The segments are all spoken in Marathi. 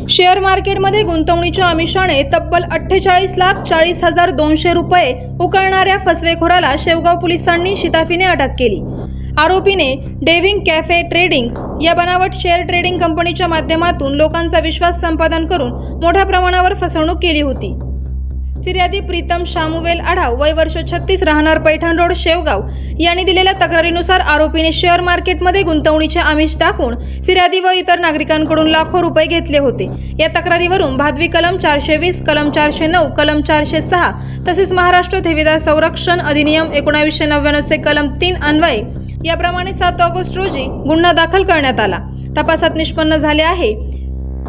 शेअर मार्केटमध्ये गुंतवणुकीच्या आमिषाने तब्बल 48,40,200 रुपये उकळणाऱ्या फसवेखोराला शेवगाव पोलिसांनी शिताफीने अटक केली। आरोपीने डेव्हिंग कॅफे ट्रेडिंग या बनावट शेअर ट्रेडिंग कंपनीच्या माध्यमातून लोकांचा विश्वास संपादन करून मोठ्या प्रमाणावर फसवणूक केली होती। फिर्यादी प्रीतम शामुवेल आढाव वय वर्ष 36 राहणार पैठण रोड शेवगाव यांनी दिलेल्या तक्रारीनुसार आरोपीने शेअर मार्केटमध्ये गुंतवणुकीचे आमिष दाखवून फिर्यादी व इतर नागरिकांकडून लाखो रुपये घेतले होते। या तक्रारीवरून भादवी कलम 420, कलम 409, कलम 406 तसेच महाराष्ट्र ठेवीदार संरक्षण अधिनियम 1999 चे कलम 3 अन्वये याप्रमाणे 7 ऑगस्ट रोजी गुन्हा दाखल करण्यात आला। तपासात निष्पन्न झाले आहे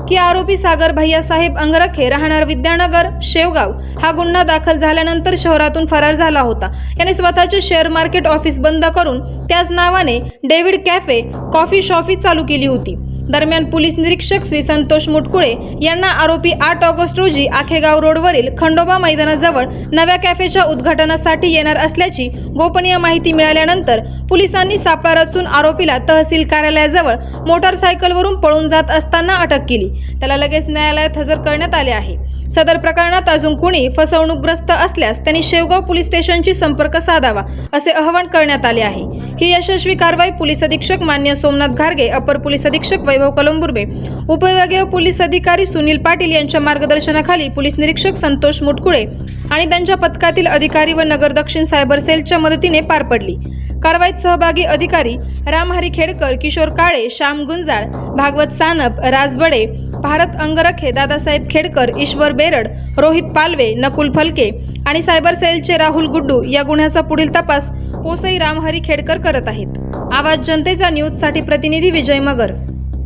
की आरोपी सागर भैयासाहेब अंगरखे राहणार विद्यानगर शेवगाव हा गुन्हा दाखल झाल्यानंतर शहरातून फरार झाला होता। याने स्वतःचे शेअर मार्केट ऑफिस बंद करून त्याच नावाने डेव्हिड कॅफे कॉफी शॉपी चालू केली होती। दरम्यान पोलीस निरीक्षक श्री संतोष मुटकुळे यांना आरोपी 8 ऑगस्ट रोजी आखेगाव रोडवरील खंडोबा मैदानाजवळ नव्या कॅफेच्या उद्घाटनासाठी येणार असल्याची गोपनीय माहिती मिळाल्यानंतर पोलिसांनी सापळा रचून आरोपीला तहसील कार्यालयाजवळ मोटारसायकलवरून पळून जात असताना अटक केली। त्याला लगेच न्यायालयात हजर करण्यात आले आहे। सदर प्रकरणात अजून कोणी फसवणूकग्रस्त असल्यास त्यांनी शेवगाव पोलीस स्टेशनशी संपर्क साधावा असे आवाहन करण्यात आले आहे। ही यशस्वी कारवाई पोलीस अधीक्षक मान्य सोमनाथ घारगे, अपर पोलीस अधीक्षक वैभव कलंबुर्बे, उपविभागीय पोलीस अधिकारी सुनील पाटील यांच्या मार्गदर्शनाखाली पोलीस निरीक्षक संतोष मुटकुळे आणि त्यांच्या पथकातील अधिकारी व नगर दक्षिण सायबर सेलच्या मदतीने पार पडली। कारवाईत सहभागी अधिकारी रामहरी खेडकर, किशोर काळे, श्याम गुंजाळ, भागवत सानप, राजबडे, भारत अंगरखे, दादासाहेब खेडकर, ईश्वर बेरड, रोहित पालवे, नकुल फलके आणि सायबर सेलचे राहुल गुड्डू या गुन्ह्याचा पुढील तपास पोसई रामहरी खेडकर करत आहेत। आवाज जनतेचा न्यूजसाठी प्रतिनिधी विजय मगर।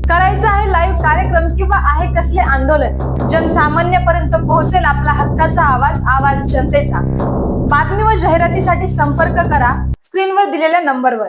करायचं आहे लाईव्ह कार्यक्रम किंवा आहे कसले आंदोलन, जनसामान्यपर्यंत पोहोचेल आपला हक्काचा आवाज, आवाज जनतेचा। बातमी व जाहिरातीसाठी संपर्क करा स्क्रीनवर दिलेल्या नंबरवर।